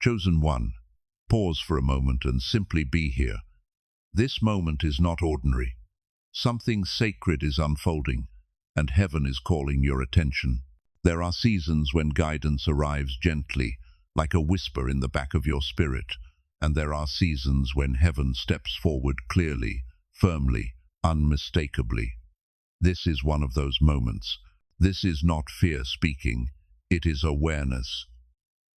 Chosen one, pause for a moment and simply be here. This moment is not ordinary. Something sacred is unfolding, and heaven is calling your attention. There are seasons when guidance arrives gently, like a whisper in the back of your spirit, and there are seasons when heaven steps forward clearly, firmly, unmistakably. This is one of those moments. This is not fear speaking, it is awareness.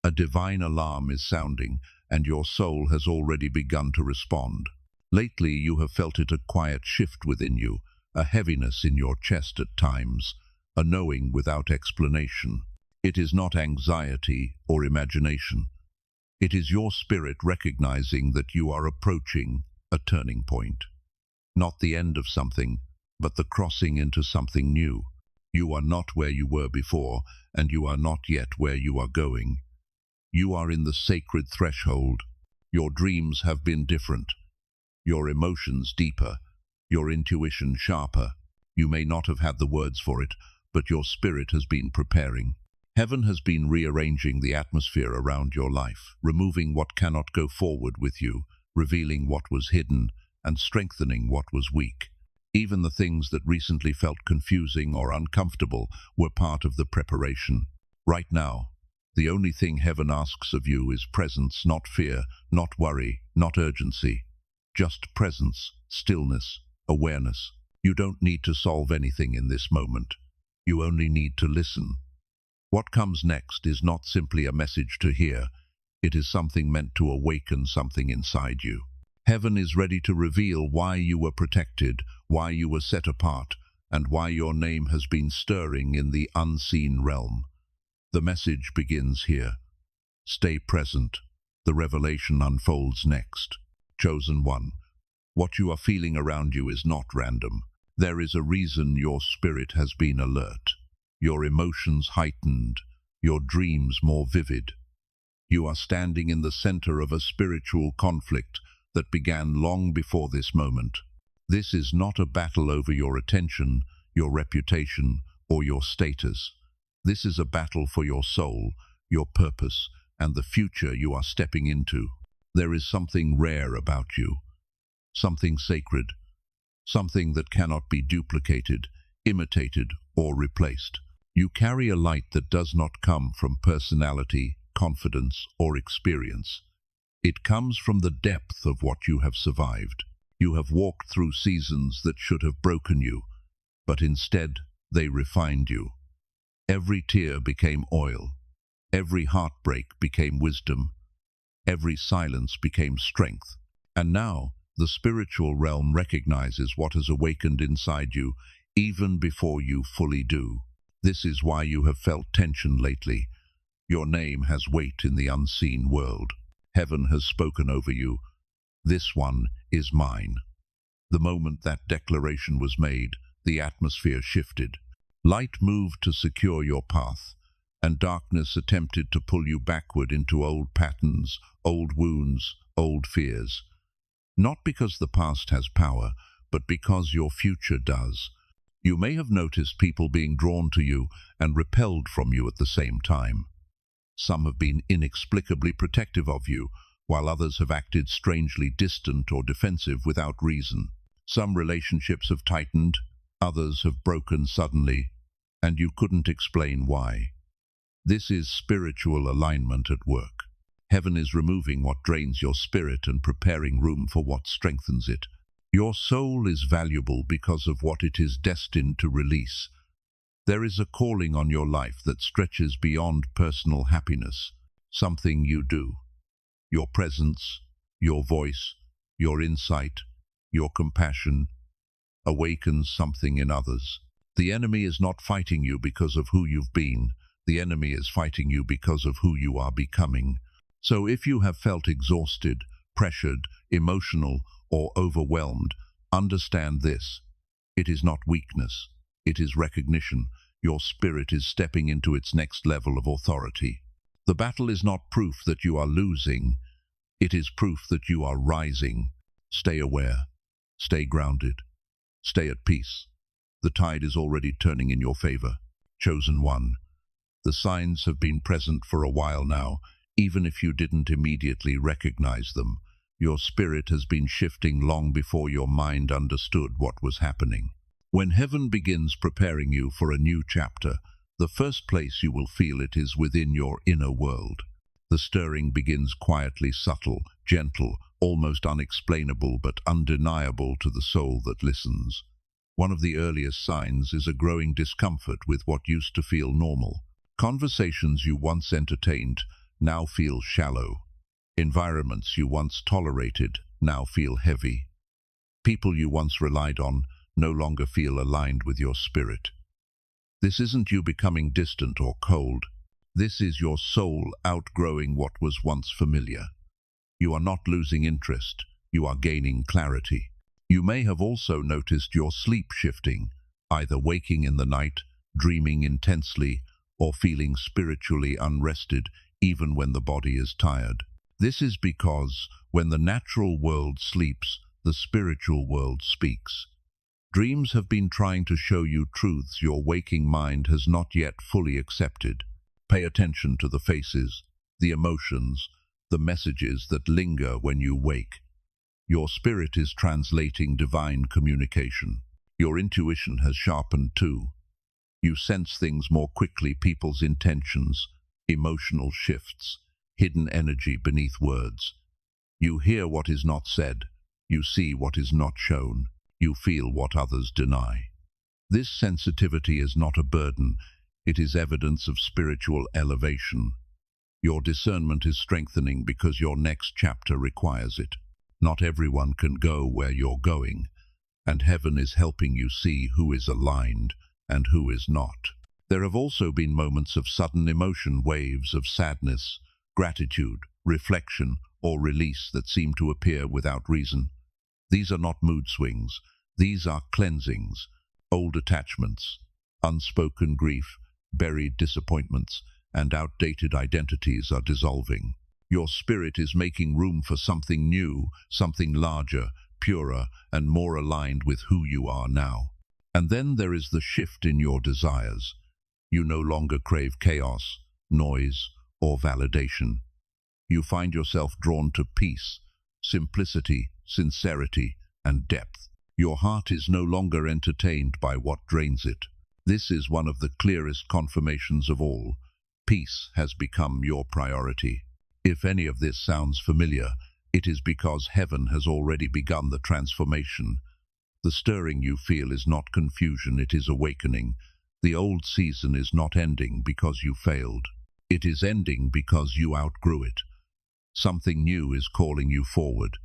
A divine alarm is sounding, and your soul has already begun to respond. Lately you have felt it, a quiet shift within you, a heaviness in your chest at times, a knowing without explanation. It is not anxiety or imagination. It is your spirit recognizing that you are approaching a turning point. Not the end of something, but the crossing into something new. You are not where you were before, and you are not yet where you are going. You are in the sacred threshold. Your dreams have been different, your emotions deeper, your intuition sharper. You may not have had the words for it, but your spirit has been preparing. Heaven has been rearranging the atmosphere around your life, removing what cannot go forward with you, revealing what was hidden, and strengthening what was weak. Even the things that recently felt confusing or uncomfortable were part of the preparation. Right now, the only thing heaven asks of you is presence, not fear, not worry, not urgency. Just presence, stillness, awareness. You don't need to solve anything in this moment. You only need to listen. What comes next is not simply a message to hear. It is something meant to awaken something inside you. Heaven is ready to reveal why you were protected, why you were set apart, and why your name has been stirring in the unseen realm. The message begins here. Stay present. The revelation unfolds next. Chosen one, what you are feeling around you is not random. There is a reason your spirit has been alert, your emotions heightened, your dreams more vivid. You are standing in the center of a spiritual conflict that began long before this moment. This is not a battle over your attention, your reputation, or your status. This is a battle for your soul, your purpose, and the future you are stepping into. There is something rare about you, something sacred, something that cannot be duplicated, imitated, or replaced. You carry a light that does not come from personality, confidence, or experience. It comes from the depth of what you have survived. You have walked through seasons that should have broken you, but instead they refined you. Every tear became oil. Every heartbreak became wisdom. Every silence became strength. And now, the spiritual realm recognizes what has awakened inside you, even before you fully do. This is why you have felt tension lately. Your name has weight in the unseen world. Heaven has spoken over you. This one is mine. The moment that declaration was made, the atmosphere shifted. Light moved to secure your path, and darkness attempted to pull you backward into old patterns, old wounds, old fears. Not because the past has power, but because your future does. You may have noticed people being drawn to you and repelled from you at the same time. Some have been inexplicably protective of you, while others have acted strangely distant or defensive without reason. Some relationships have tightened, others have broken suddenly, and you couldn't explain why. This is spiritual alignment at work. Heaven is removing what drains your spirit and preparing room for what strengthens it. Your soul is valuable because of what it is destined to release. There is a calling on your life that stretches beyond personal happiness, something you do. Your presence, your voice, your insight, your compassion awakens something in others. The enemy is not fighting you because of who you've been. The enemy is fighting you because of who you are becoming. So if you have felt exhausted, pressured, emotional, or overwhelmed, understand this. It is not weakness. It is recognition. Your spirit is stepping into its next level of authority. The battle is not proof that you are losing. It is proof that you are rising. Stay aware. Stay grounded. Stay at peace. The tide is already turning in your favor. Chosen one. The signs have been present for a while now, Even if you didn't immediately recognize them, your spirit has been shifting long before your mind understood what was happening. When heaven begins preparing you for a new chapter, the first place you will feel it is within your inner world. The stirring begins quietly, subtle, gentle, almost unexplainable but undeniable to the soul that listens. One of the earliest signs is a growing discomfort with what used to feel normal. Conversations you once entertained now feel shallow. Environments you once tolerated now feel heavy. People you once relied on no longer feel aligned with your spirit. This isn't you becoming distant or cold. This is your soul outgrowing what was once familiar. You are not losing interest, you are gaining clarity. You may have also noticed your sleep shifting, either waking in the night, dreaming intensely, or feeling spiritually unrested even when the body is tired. This is because when the natural world sleeps, the spiritual world speaks. Dreams have been trying to show you truths your waking mind has not yet fully accepted. Pay attention to the faces, the emotions, the messages that linger when you wake. Your spirit is translating divine communication. Your intuition has sharpened too. You sense things more quickly, people's intentions, emotional shifts, hidden energy beneath words. You hear what is not said. You see what is not shown. You feel what others deny. This sensitivity is not a burden. It is evidence of spiritual elevation. Your discernment is strengthening because your next chapter requires it. Not everyone can go where you're going, and heaven is helping you see who is aligned and who is not. There have also been moments of sudden emotion, waves of sadness, gratitude, reflection, or release that seem to appear without reason. These are not mood swings. These are cleansings, old attachments, unspoken grief, buried disappointments, and outdated identities are dissolving. Your spirit is making room for something new, something larger, purer, and more aligned with who you are now. And then there is the shift in your desires. You no longer crave chaos, noise, or validation. You find yourself drawn to peace, simplicity, sincerity, and depth. Your heart is no longer entertained by what drains it. This is one of the clearest confirmations of all. Peace has become your priority. If any of this sounds familiar, it is because heaven has already begun the transformation. The stirring you feel is not confusion, it is awakening. The old season is not ending because you failed. It is ending because you outgrew it. Something new is calling you forward,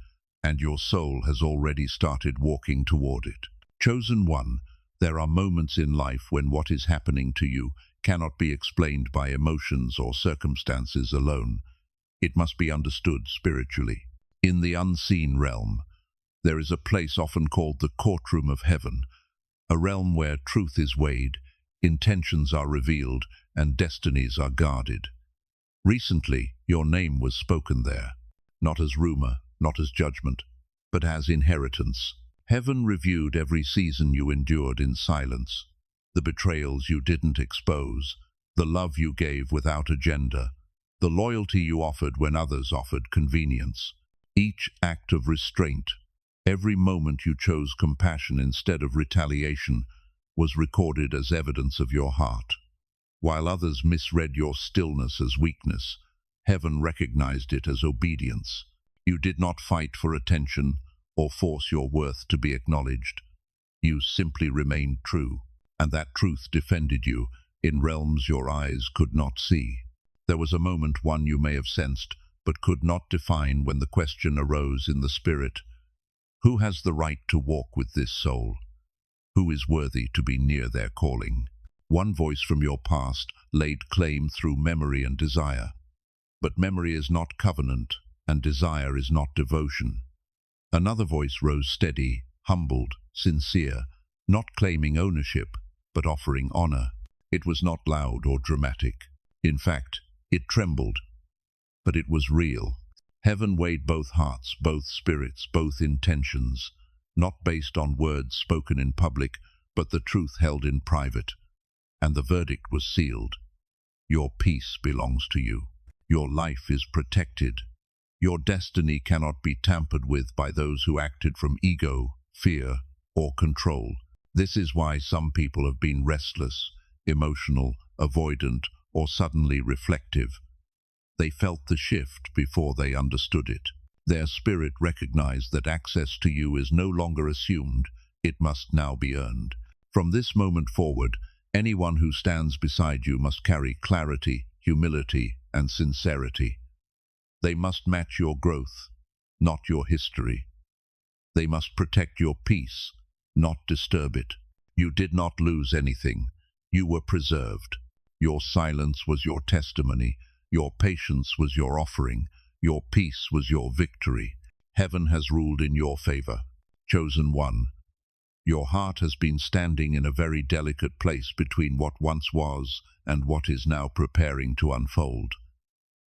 and your soul has already started walking toward it. Chosen one, there are moments in life when what is happening to you cannot be explained by emotions or circumstances alone. It must be understood spiritually. In the unseen realm, there is a place often called the courtroom of heaven, a realm where truth is weighed, intentions are revealed, and destinies are guarded. Recently, your name was spoken there, not as rumor, not as judgment, but as inheritance. Heaven reviewed every season you endured in silence, the betrayals you didn't expose, the love you gave without agenda, the loyalty you offered when others offered convenience. Each act of restraint, every moment you chose compassion instead of retaliation, was recorded as evidence of your heart. While others misread your stillness as weakness, heaven recognized it as obedience. You did not fight for attention or force your worth to be acknowledged. You simply remained true, and that truth defended you in realms your eyes could not see. There was a moment, one you may have sensed, but could not define, when the question arose in the spirit: who has the right to walk with this soul? Who is worthy to be near their calling? One voice from your past laid claim through memory and desire. But memory is not covenant, and desire is not devotion. Another voice rose steady, humbled, sincere, not claiming ownership, but offering honor. It was not loud or dramatic. In fact, it trembled, but it was real. Heaven weighed both hearts, both spirits, both intentions, not based on words spoken in public, but the truth held in private. And the verdict was sealed. Your peace belongs to you. Your life is protected. Your destiny cannot be tampered with by those who acted from ego, fear, or control. This is why some people have been restless, emotional, avoidant, or suddenly reflective. They felt the shift before they understood it. Their spirit recognized that access to you is no longer assumed, it must now be earned. From this moment forward, anyone who stands beside you must carry clarity, humility, and sincerity. They must match your growth, not your history. They must protect your peace, not disturb it. You did not lose anything. You were preserved. Your silence was your testimony. Your patience was your offering. Your peace was your victory. Heaven has ruled in your favor. Chosen one. Your heart has been standing in a very delicate place between what once was and what is now preparing to unfold.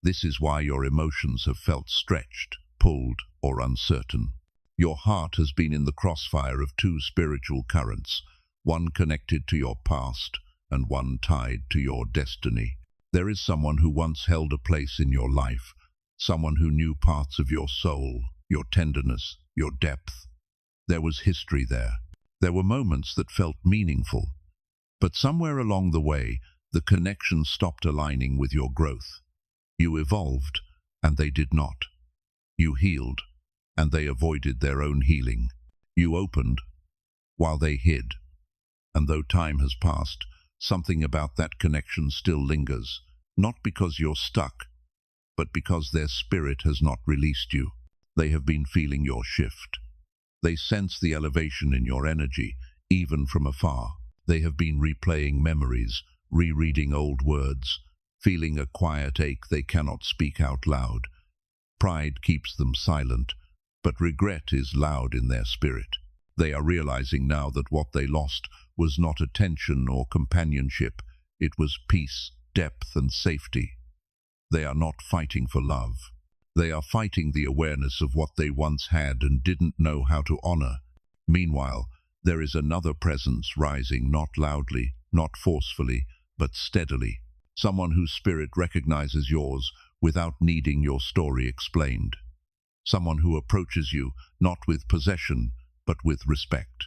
This is why your emotions have felt stretched, pulled, or uncertain. Your heart has been in the crossfire of two spiritual currents, one connected to your past and one tied to your destiny. There is someone who once held a place in your life, someone who knew parts of your soul, your tenderness, your depth. There was history there. There were moments that felt meaningful. But somewhere along the way, the connection stopped aligning with your growth. You evolved, and they did not. You healed, and they avoided their own healing. You opened, while they hid. And though time has passed, something about that connection still lingers, not because you're stuck, but because their spirit has not released you. They have been feeling your shift. They sense the elevation in your energy, even from afar. They have been replaying memories, rereading old words, feeling a quiet ache they cannot speak out loud. Pride keeps them silent, but regret is loud in their spirit. They are realizing now that what they lost was not attention or companionship, it was peace, depth, and safety. They are not fighting for love. They are fighting the awareness of what they once had and didn't know how to honor. Meanwhile, there is another presence rising, not loudly, not forcefully, but steadily. Someone whose spirit recognizes yours without needing your story explained. Someone who approaches you not with possession, but with respect.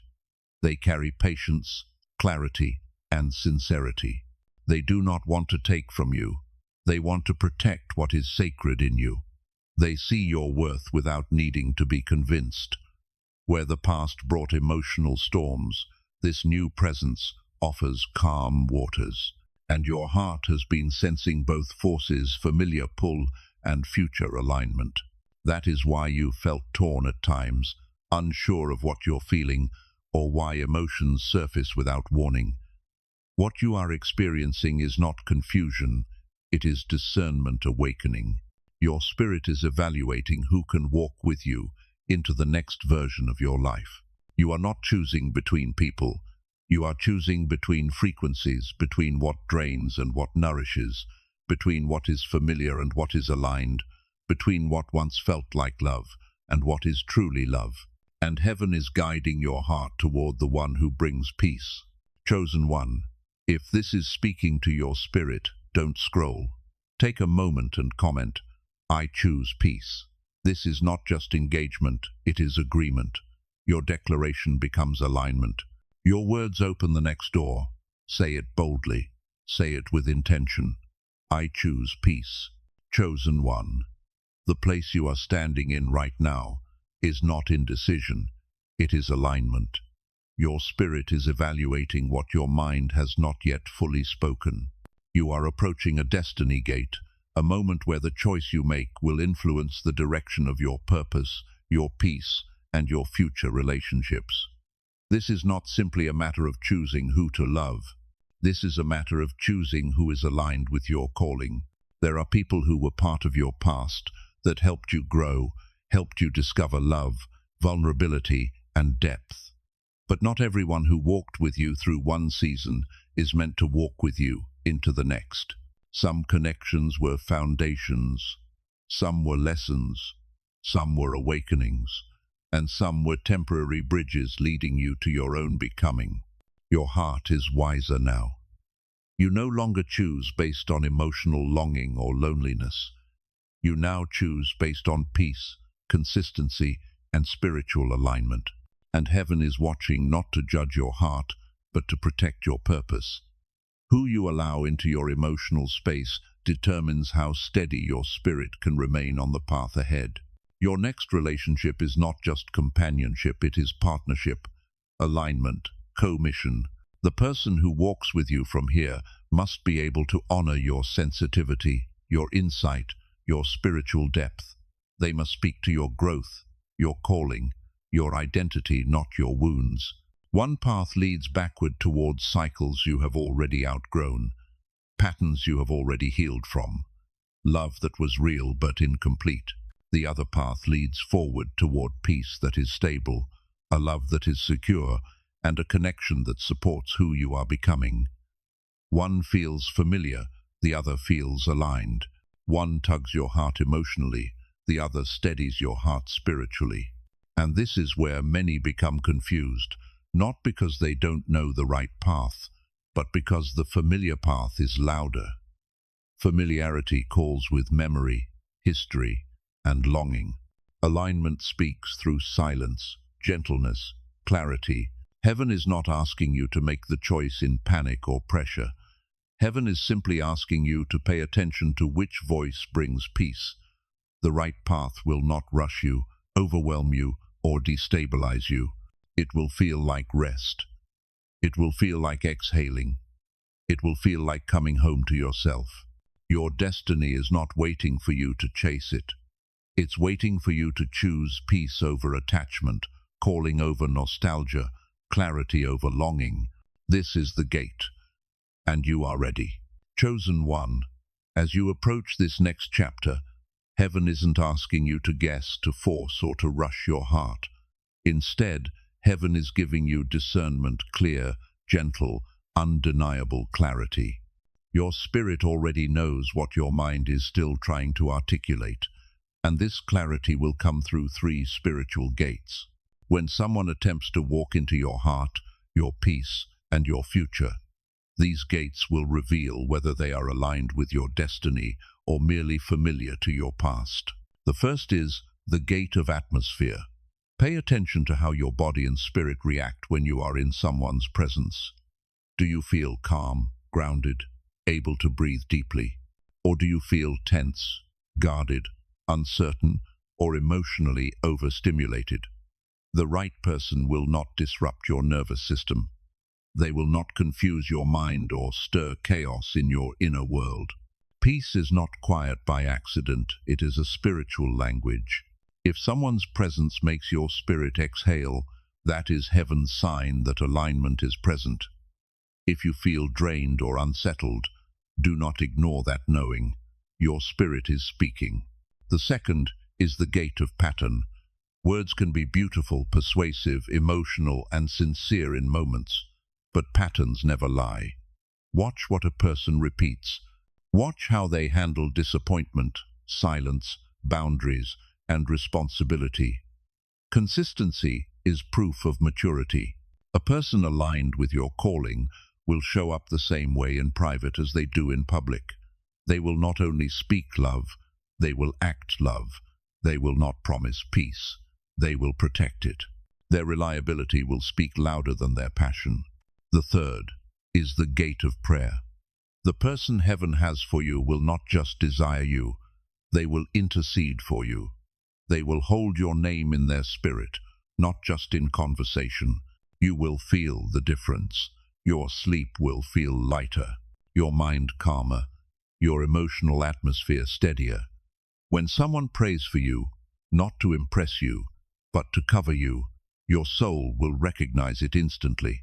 They carry patience, clarity, and sincerity. They do not want to take from you. They want to protect what is sacred in you. They see your worth without needing to be convinced. Where the past brought emotional storms, this new presence offers calm waters. And your heart has been sensing both forces, familiar pull and future alignment. That is why you felt torn at times, unsure of what you're feeling, or why emotions surface without warning. What you are experiencing is not confusion, it is discernment awakening. Your spirit is evaluating who can walk with you into the next version of your life. You are not choosing between people. You are choosing between frequencies, between what drains and what nourishes, between what is familiar and what is aligned, between what once felt like love and what is truly love. And heaven is guiding your heart toward the one who brings peace. Chosen one, if this is speaking to your spirit, don't scroll. Take a moment and comment, I choose peace. This is not just engagement, it is agreement. Your declaration becomes alignment. Your words open the next door. Say it boldly. Say it with intention. I choose peace. Chosen one. The place you are standing in right now is not indecision. It is alignment. Your spirit is evaluating what your mind has not yet fully spoken. You are approaching a destiny gate, a moment where the choice you make will influence the direction of your purpose, your peace, and your future relationships. This is not simply a matter of choosing who to love. This is a matter of choosing who is aligned with your calling. There are people who were part of your past that helped you grow, helped you discover love, vulnerability, and depth. But not everyone who walked with you through one season is meant to walk with you into the next. Some connections were foundations, some were lessons, some were awakenings, and some were temporary bridges leading you to your own becoming. Your heart is wiser now. You no longer choose based on emotional longing or loneliness. You now choose based on peace, consistency, and spiritual alignment. And heaven is watching not to judge your heart, but to protect your purpose. Who you allow into your emotional space determines how steady your spirit can remain on the path ahead. Your next relationship is not just companionship, it is partnership, alignment, co-mission. The person who walks with you from here must be able to honor your sensitivity, your insight, your spiritual depth. They must speak to your growth, your calling, your identity, not your wounds. One path leads backward towards cycles you have already outgrown, patterns you have already healed from, love that was real but incomplete. The other path leads forward toward peace that is stable, a love that is secure, and a connection that supports who you are becoming. One feels familiar, the other feels aligned. One tugs your heart emotionally, the other steadies your heart spiritually. And this is where many become confused, not because they don't know the right path, but because the familiar path is louder. Familiarity calls with memory, history, and longing. Alignment speaks through silence, gentleness, clarity. Heaven is not asking you to make the choice in panic or pressure. Heaven is simply asking you to pay attention to which voice brings peace. The right path will not rush you, overwhelm you, or destabilize you. It will feel like rest. It will feel like exhaling. It will feel like coming home to yourself. Your destiny is not waiting for you to chase it. It's waiting for you to choose peace over attachment, calling over nostalgia, clarity over longing. This is the gate, and you are ready. Chosen one, as you approach this next chapter, heaven isn't asking you to guess, to force, or to rush your heart. Instead, heaven is giving you discernment, clear, gentle, undeniable clarity. Your spirit already knows what your mind is still trying to articulate, and this clarity will come through 3 spiritual gates. When someone attempts to walk into your heart, your peace, and your future, these gates will reveal whether they are aligned with your destiny or merely familiar to your past. The first is the gate of atmosphere. Pay attention to how your body and spirit react when you are in someone's presence. Do you feel calm, grounded, able to breathe deeply? Or do you feel tense, guarded, uncertain, or emotionally overstimulated? The right person will not disrupt your nervous system. They will not confuse your mind or stir chaos in your inner world. Peace is not quiet by accident, it is a spiritual language. If someone's presence makes your spirit exhale, that is heaven's sign that alignment is present. If you feel drained or unsettled, do not ignore that knowing. Your spirit is speaking. The second is the gate of pattern. Words can be beautiful, persuasive, emotional, and sincere in moments, but patterns never lie. Watch what a person repeats. Watch how they handle disappointment, silence, boundaries, and responsibility. Consistency is proof of maturity. A person aligned with your calling will show up the same way in private as they do in public. They will not only speak love, they will act love. They will not promise peace. They will protect it. Their reliability will speak louder than their passion. The third is the gate of prayer. The person heaven has for you will not just desire you, they will intercede for you. They will hold your name in their spirit, not just in conversation. You will feel the difference. Your sleep will feel lighter, your mind calmer, your emotional atmosphere steadier. When someone prays for you, not to impress you, but to cover you, your soul will recognize it instantly.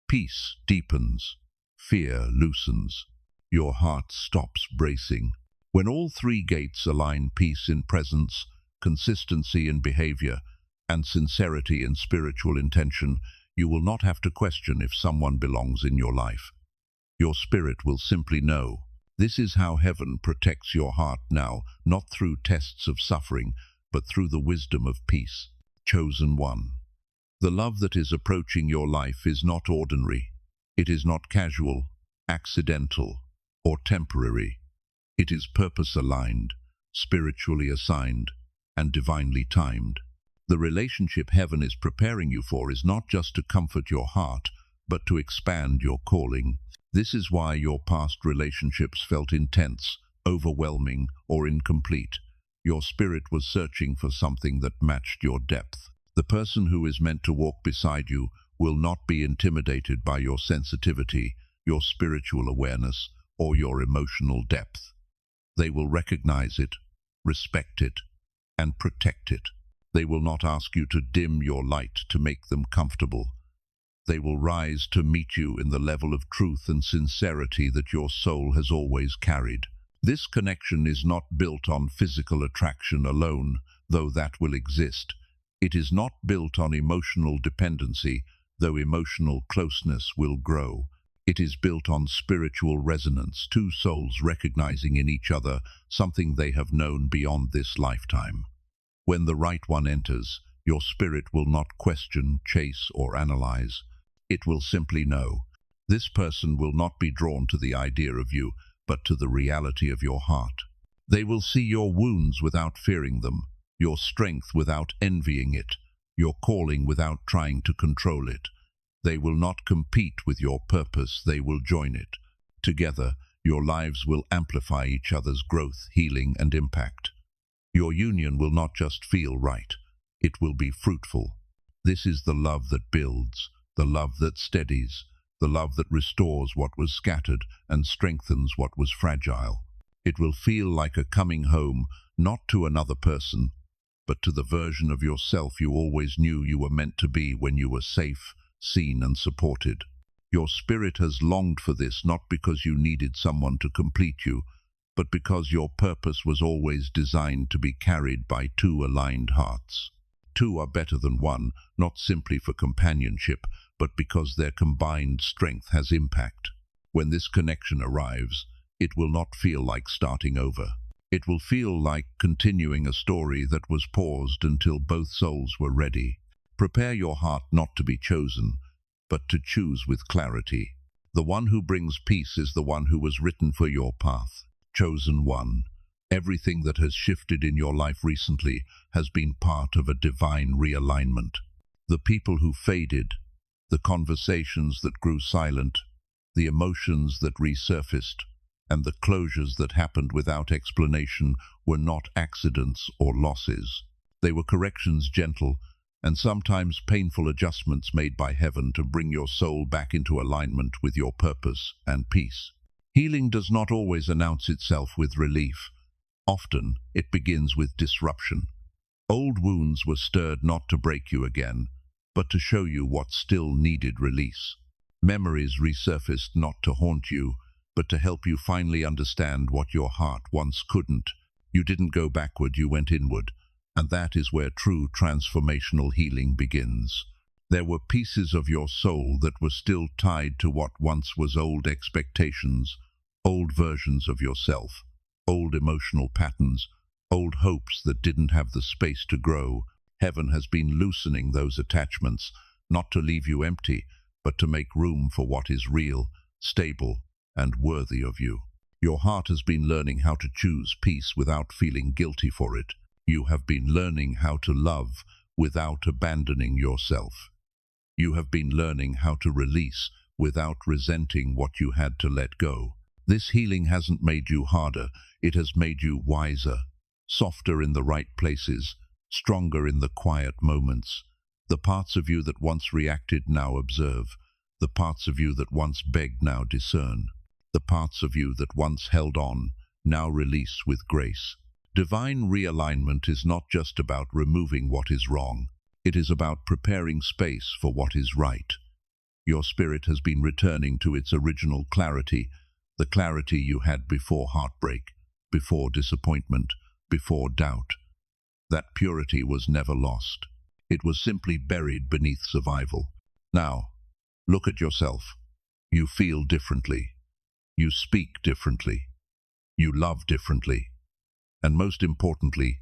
Peace deepens, fear loosens, your heart stops bracing. When all 3 gates align, peace in presence, consistency in behavior, and sincerity in spiritual intention, you will not have to question if someone belongs in your life. Your spirit will simply know. This is how heaven protects your heart now, not through tests of suffering, but through the wisdom of peace. Chosen one. The love that is approaching your life is not ordinary. It is not casual, accidental, or temporary. It is purpose-aligned, spiritually assigned, and divinely timed. The relationship heaven is preparing you for is not just to comfort your heart, but to expand your calling. This is why your past relationships felt intense, overwhelming, or incomplete. Your spirit was searching for something that matched your depth. The person who is meant to walk beside you will not be intimidated by your sensitivity, your spiritual awareness, or your emotional depth. They will recognize it, respect it, and protect it. They will not ask you to dim your light to make them comfortable. They will rise to meet you in the level of truth and sincerity that your soul has always carried. This connection is not built on physical attraction alone, though that will exist. It is not built on emotional dependency, though emotional closeness will grow. It is built on spiritual resonance, two souls recognizing in each other something they have known beyond this lifetime. When the right one enters, your spirit will not question, chase, or analyze. It will simply know. This person will not be drawn to the idea of you, but to the reality of your heart. They will see your wounds without fearing them, your strength without envying it, your calling without trying to control it. They will not compete with your purpose, they will join it. Together, your lives will amplify each other's growth, healing, and impact. Your union will not just feel right, it will be fruitful. This is the love that builds, the love that steadies, the love that restores what was scattered and strengthens what was fragile. It will feel like a coming home, not to another person, but to the version of yourself you always knew you were meant to be when you were safe, seen, and supported. Your spirit has longed for this not because you needed someone to complete you, but because your purpose was always designed to be carried by two aligned hearts. Two are better than one, not simply for companionship, but because their combined strength has impact. When this connection arrives, it will not feel like starting over. It will feel like continuing a story that was paused until both souls were ready. Prepare your heart not to be chosen, but to choose with clarity. The one who brings peace is the one who was written for your path. Chosen one. Everything that has shifted in your life recently has been part of a divine realignment. The people who faded, the conversations that grew silent, the emotions that resurfaced, and the closures that happened without explanation were not accidents or losses. They were corrections, gentle and sometimes painful adjustments made by heaven to bring your soul back into alignment with your purpose and peace. Healing does not always announce itself with relief. Often, it begins with disruption. Old wounds were stirred not to break you again, but to show you what still needed release. Memories resurfaced not to haunt you, but to help you finally understand what your heart once couldn't. You didn't go backward, you went inward, and that is where true transformational healing begins. There were pieces of your soul that were still tied to what once was old expectations, old versions of yourself, old emotional patterns, old hopes that didn't have the space to grow. Heaven has been loosening those attachments, not to leave you empty, but to make room for what is real, stable, and worthy of you. Your heart has been learning how to choose peace without feeling guilty for it. You have been learning how to love without abandoning yourself. You have been learning how to release without resenting what you had to let go. This healing hasn't made you harder, it has made you wiser, softer in the right places, stronger in the quiet moments. The parts of you that once reacted now observe. The parts of you that once begged now discern. The parts of you that once held on now release with grace. Divine realignment is not just about removing what is wrong. It is about preparing space for what is right. Your spirit has been returning to its original clarity, the clarity you had before heartbreak, before disappointment, before doubt. That purity was never lost. It was simply buried beneath survival. Now, look at yourself. You feel differently. You speak differently. You love differently. And most importantly,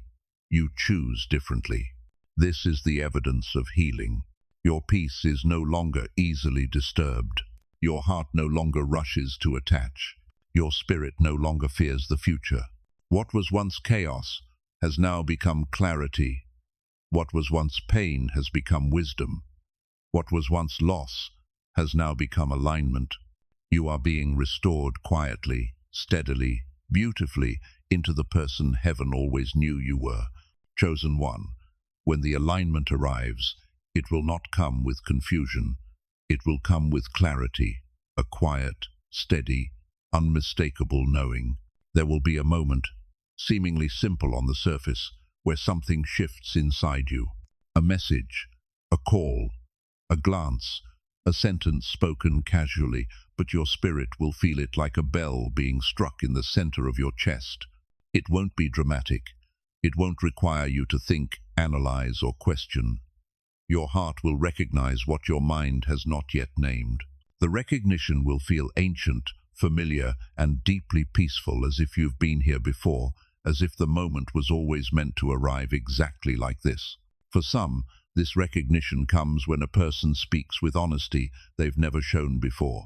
you choose differently. This is the evidence of healing. Your peace is no longer easily disturbed. Your heart no longer rushes to attach. Your spirit no longer fears the future. What was once chaos has now become clarity. What was once pain has become wisdom. What was once loss has now become alignment. You are being restored quietly, steadily, beautifully into the person heaven always knew you were. Chosen one. When the alignment arrives, it will not come with confusion. It will come with clarity, a quiet, steady, unmistakable knowing. There will be a moment, seemingly simple on the surface, where something shifts inside you. A message, a call, a glance, a sentence spoken casually, but your spirit will feel it like a bell being struck in the center of your chest. It won't be dramatic. It won't require you to think, analyze, or question. Your heart will recognize what your mind has not yet named. The recognition will feel ancient, familiar, and deeply peaceful, as if you've been here before, as if the moment was always meant to arrive exactly like this. For some, this recognition comes when a person speaks with honesty they've never shown before.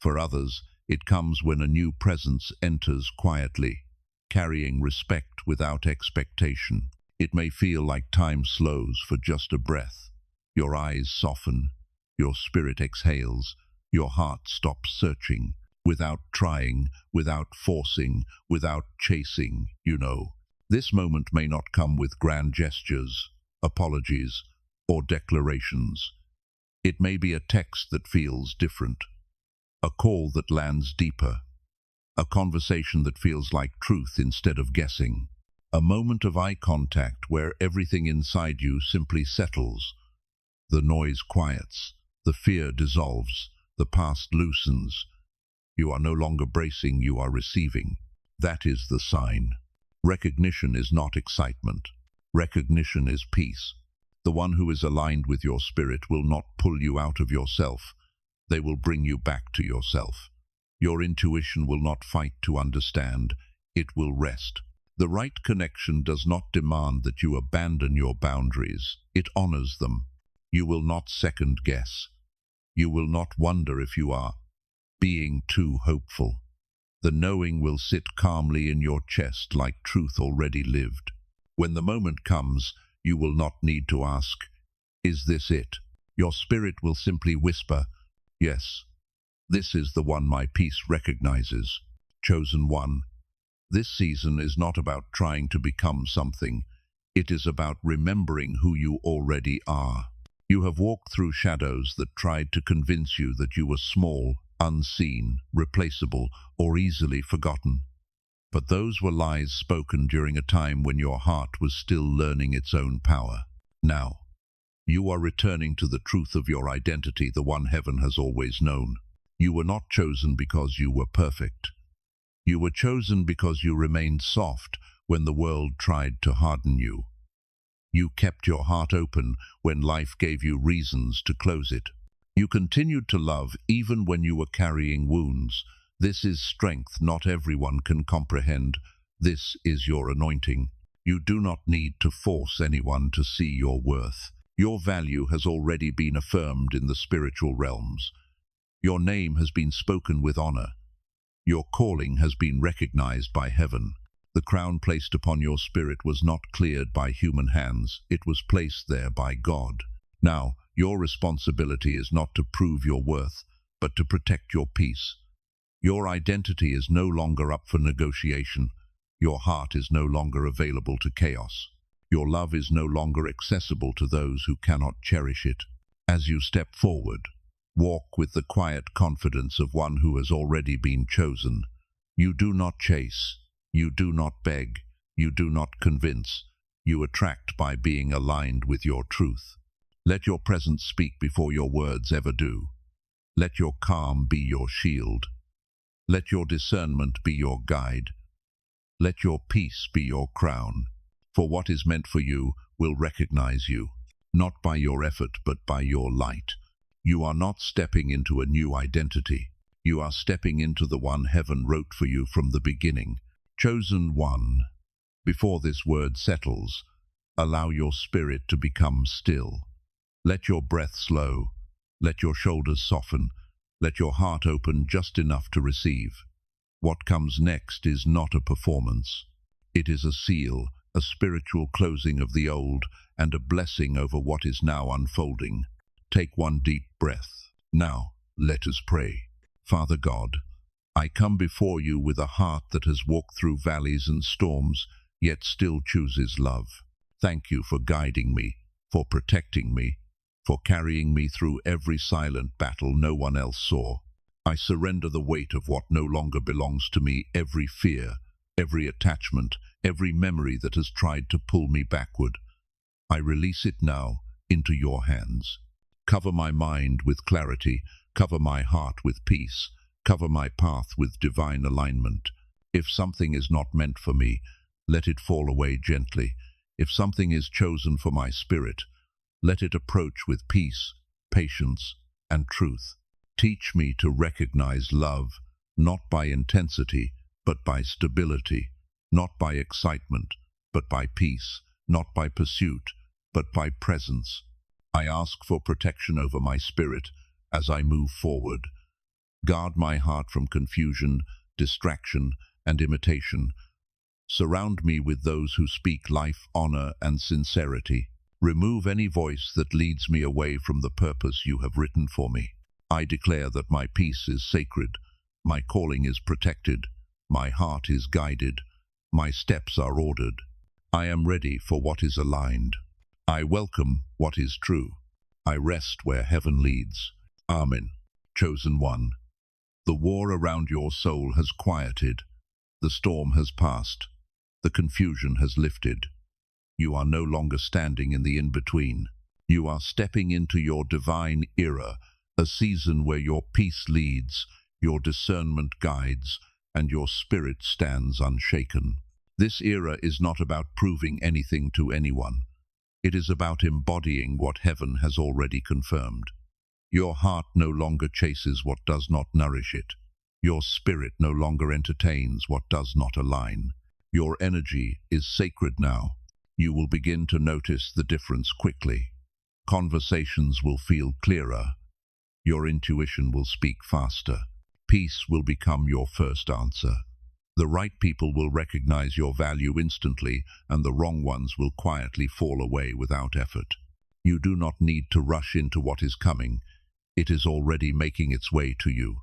For others, it comes when a new presence enters quietly, carrying respect without expectation. It may feel like time slows for just a breath. Your eyes soften, your spirit exhales, your heart stops searching, without trying, without forcing, without chasing, This moment may not come with grand gestures, apologies, or declarations. It may be a text that feels different, a call that lands deeper, a conversation that feels like truth instead of guessing, a moment of eye contact where everything inside you simply settles. The noise quiets, the fear dissolves, the past loosens. You are no longer bracing, you are receiving. That is the sign. Recognition is not excitement. Recognition is peace. The one who is aligned with your spirit will not pull you out of yourself. They will bring you back to yourself. Your intuition will not fight to understand. It will rest. The right connection does not demand that you abandon your boundaries. It honors them. You will not second guess. You will not wonder if you are being too hopeful. The knowing will sit calmly in your chest like truth already lived. When the moment comes, you will not need to ask, "Is this it?" Your spirit will simply whisper, "Yes, this is the one my peace recognizes." Chosen one. This season is not about trying to become something. It is about remembering who you already are. You have walked through shadows that tried to convince you that you were small, unseen, replaceable, or easily forgotten. But those were lies spoken during a time when your heart was still learning its own power. Now, you are returning to the truth of your identity, the one heaven has always known. You were not chosen because you were perfect. You were chosen because you remained soft when the world tried to harden you. You kept your heart open when life gave you reasons to close it. You continued to love even when you were carrying wounds. This is strength not everyone can comprehend. This is your anointing. You do not need to force anyone to see your worth. Your value has already been affirmed in the spiritual realms. Your name has been spoken with honor. Your calling has been recognized by heaven. The crown placed upon your spirit was not cleared by human hands. It was placed there by God. Now, your responsibility is not to prove your worth, but to protect your peace. Your identity is no longer up for negotiation. Your heart is no longer available to chaos. Your love is no longer accessible to those who cannot cherish it. As you step forward, walk with the quiet confidence of one who has already been chosen. You do not chase. You do not beg. You do not convince. You attract by being aligned with your truth. Let your presence speak before your words ever do. Let your calm be your shield. Let your discernment be your guide. Let your peace be your crown. For what is meant for you will recognize you, not by your effort but by your light. You are not stepping into a new identity. You are stepping into the one heaven wrote for you from the beginning. Chosen one. Before this word settles, allow your spirit to become still. Let your breath slow. Let your shoulders soften. Let your heart open just enough to receive. What comes next is not a performance. It is a seal, a spiritual closing of the old, and a blessing over what is now unfolding. Take one deep breath. Now, let us pray. Father God, I come before you with a heart that has walked through valleys and storms, yet still chooses love. Thank you for guiding me, for protecting me, for carrying me through every silent battle no one else saw. I surrender the weight of what no longer belongs to me, every fear, every attachment, every memory that has tried to pull me backward. I release it now into your hands. Cover my mind with clarity, cover my heart with peace, cover my path with divine alignment. If something is not meant for me, let it fall away gently. If something is chosen for my spirit, let it approach with peace, patience, and truth. Teach me to recognize love, not by intensity, but by stability, not by excitement, but by peace, not by pursuit, but by presence. I ask for protection over my spirit as I move forward. Guard my heart from confusion, distraction, and imitation. Surround me with those who speak life, honor, and sincerity. Remove any voice that leads me away from the purpose you have written for me. I declare that my peace is sacred, my calling is protected, my heart is guided, my steps are ordered. I am ready for what is aligned. I welcome what is true. I rest where heaven leads. Amen. Chosen one, the war around your soul has quieted. The storm has passed. The confusion has lifted. You are no longer standing in the in-between. You are stepping into your divine era, a season where your peace leads, your discernment guides, and your spirit stands unshaken. This era is not about proving anything to anyone. It is about embodying what heaven has already confirmed. Your heart no longer chases what does not nourish it. Your spirit no longer entertains what does not align. Your energy is sacred now. You will begin to notice the difference quickly. Conversations will feel clearer. Your intuition will speak faster. Peace will become your first answer. The right people will recognize your value instantly, and the wrong ones will quietly fall away without effort. You do not need to rush into what is coming. It is already making its way to you.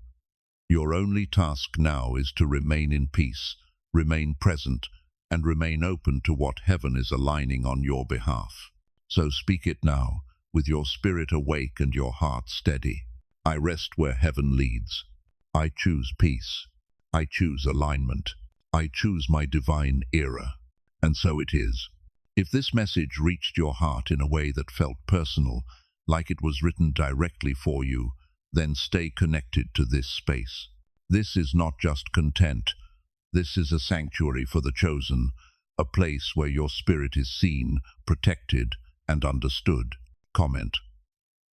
Your only task now is to remain in peace, remain present, and remain open to what heaven is aligning on your behalf. So speak it now, with your spirit awake and your heart steady. I rest where heaven leads. I choose peace. I choose alignment. I choose my divine era. And so it is. If this message reached your heart in a way that felt personal, like it was written directly for you, then stay connected to this space. This is not just content. This is a sanctuary for the chosen, a place where your spirit is seen, protected, and understood. Comment.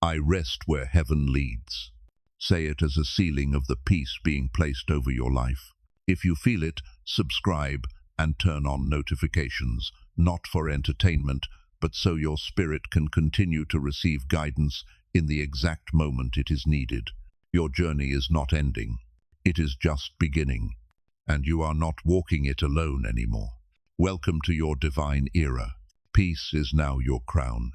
I rest where heaven leads. Say it as a sealing of the peace being placed over your life. If you feel it, subscribe and turn on notifications, not for entertainment, but so your spirit can continue to receive guidance in the exact moment it is needed. Your journey is not ending. It is just beginning, and you are not walking it alone anymore. Welcome to your divine era. Peace is now your crown.